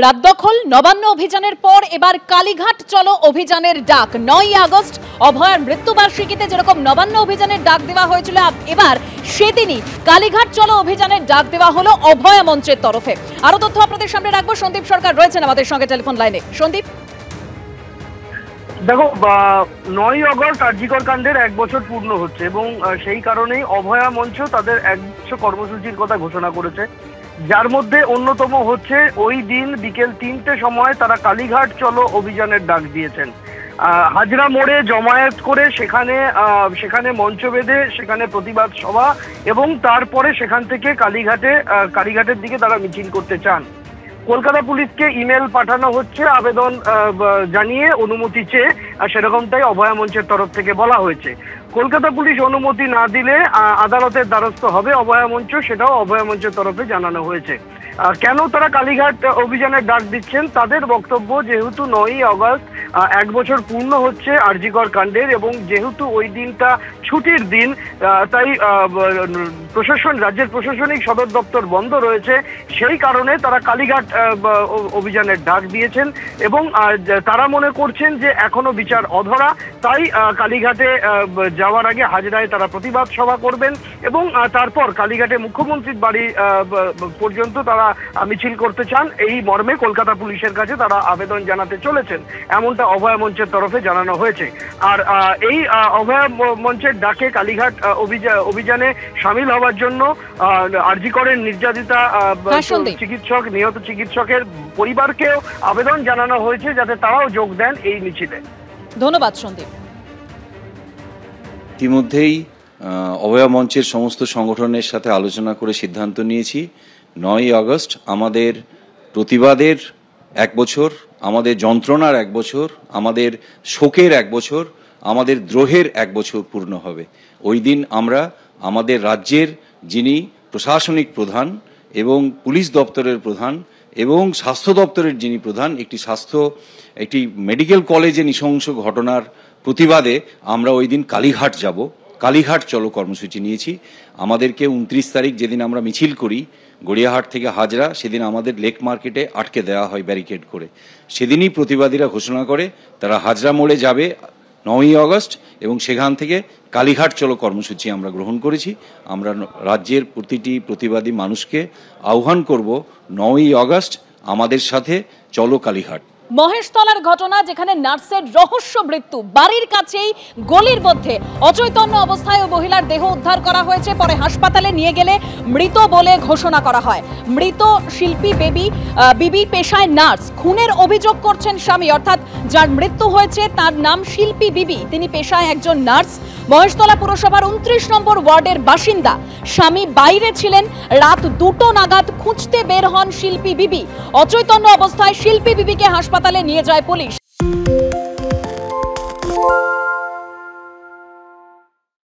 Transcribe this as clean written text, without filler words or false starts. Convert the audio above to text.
রাত দখল নবান্ন অভিযানের পর এবার কালীঘাট চলো অভিযানের ডাক। 9ই আগস্ট অভয়ার মৃত্যুবার্ষিকীতে যেরকম নবান্ন অভিযানের ডাক দেওয়া হয়েছিল, এবার সেদিনই কালীঘাট চলো অভিযানের ডাক দেওয়া হলো অভয়া মঞ্চের তরফে। আরো তথ্য আপনাদের সামনে রাখবো, সন্দীপ সরকার রয়েছেন আমাদের সঙ্গে টেলিফোন লাইনে। সন্দীপ, দেখো, 9ই আগস্ট আরজিকর কাণ্ডের 1 বছর পূর্ণ হচ্ছে এবং সেই কারণেই অভয়া মঞ্চ তাদের 1 বছর কর্মসূচির কথা ঘোষণা করেছে, যার মধ্যে অন্যতম হচ্ছে ওই দিন বিকেল 3টে সময় তারা কালীঘাট চলো অভিযানের ডাক দিয়েছেন। হাজরা মোড়ে জমায়েত করে সেখানে মঞ্চ বেঁধে সেখানে প্রতিবাদ সভা এবং তারপরে সেখান থেকে কালীঘাটের দিকে তারা মিছিল করতে চান। কলকাতা পুলিশকে ইমেল পাঠানো হচ্ছে আবেদন জানিয়ে অনুমতি চেয়ে, সেরকমটাই অভয়া মঞ্চের তরফ থেকে বলা হয়েছে। কলকাতা পুলিশ অনুমতি না দিলে আদালতের দ্বারস্থ হবে অভয়া মঞ্চ, সেটাও অভয়া মঞ্চের তরফে জানানো হয়েছে। কেন তারা কালীঘাট অভিযানের ডাক দিচ্ছেন? তাদের বক্তব্য, যেহেতু 9ই আগস্ট 1 বছর পূর্ণ হচ্ছে আরজিকর কাণ্ডের এবং যেহেতু ওই দিনটা ছুটির দিন, তাই রাজ্যের প্রশাসনিক সদর দপ্তর বন্ধ রয়েছে, সেই কারণে তারা কালীঘাট অভিযানের ডাক দিয়েছেন এবং তারা মনে করছেন যে এখনো বিচার অধরা, তাই কালীঘাটে যাওয়ার আগে হাজরায় তারা প্রতিবাদ সভা করবেন এবং তারপর কালীঘাটে মুখ্যমন্ত্রীর বাড়ি পর্যন্ত তারা মিছিল করতে চান। এই মর্মে কলকাতা পুলিশের কাছে তারা আবেদন জানাতে চলেছেন, এমনটা অভয়া মঞ্চের তরফে জানানো হয়েছে। আর এই অভয়া মঞ্চের ডাকে কালীঘাট অভিযানে সামিল হওয়ার জন্য আরজিকরের নির্যাতিতা নিহত চিকিৎসকের পরিবারকেও আবেদন জানানো হয়েছে, যাতে তারাও যোগ দেন এই মিছিলে। ধন্যবাদ সন্দীপ। ইতিমধ্যেই অভয়া মঞ্চের সমস্ত সংগঠনের সাথে আলোচনা করে সিদ্ধান্ত নিয়েছি, 9ই আগস্ট আমাদের প্রতিবাদের 1 বছর, আমাদের যন্ত্রণার 1 বছর, আমাদের শোকের 1 বছর, আমাদের দ্রোহের 1 বছর পূর্ণ হবে। ওই দিন আমরা আমাদের রাজ্যের যিনি প্রশাসনিক প্রধান এবং পুলিশ দপ্তরের প্রধান এবং স্বাস্থ্য দপ্তরের যিনি প্রধান, একটি মেডিকেল কলেজে নৃশংস ঘটনার প্রতিবাদে আমরা ওই দিন কালীঘাট যাব। কালীঘাট চলো কর্মসূচি নিয়েছি। আমাদেরকে 29 তারিখ যেদিন আমরা মিছিল করি গড়িয়াহাট থেকে হাজরা, সেদিন আমাদের লেক মার্কেটে আটকে দেওয়া হয় ব্যারিকেড করে। সেদিনই প্রতিবাদীরা ঘোষণা করে তারা হাজরা মোড়ে যাবে 9ই আগস্ট এবং সেখান থেকে কালীঘাট চলো কর্মসূচি আমরা গ্রহণ করেছি। আমরা রাজ্যের প্রতিটি প্রতিবাদী মানুষকে আহ্বান করব, 9ই আগস্ট আমাদের সাথে চলো কালীঘাট। মহেশতলার ঘটনা, যেখানে নার্সের রহস্য মৃত্যু, বাড়ির কাছেই গলির মধ্যে অচৈতন্য অবস্থায় ওই মহিলার দেহ উদ্ধার করা হয়েছে, পরে হাসপাতালে নিয়ে গেলে মৃত বলে ঘোষণা করা হয়। মৃত শিল্পী বিবি পেশায় নার্স, খুনের অভিযোগ করছেন স্বামী, অর্থাৎ যার মৃত্যু হয়েছে তার নাম শিল্পী বিবি, তিনি পেশায় একজন নার্স। মহেশতলা পুরসভার 29 নম্বর ওয়ার্ডের বাসিন্দা। স্বামী বাইরে ছিলেন, রাত 2টো নাগাদ খুঁজতে বের হন শিল্পী বিবি। অচৈতন্য অবস্থায় শিল্পী বিবিকে হাসপাতালে নিয়ে যায় পুলিশ।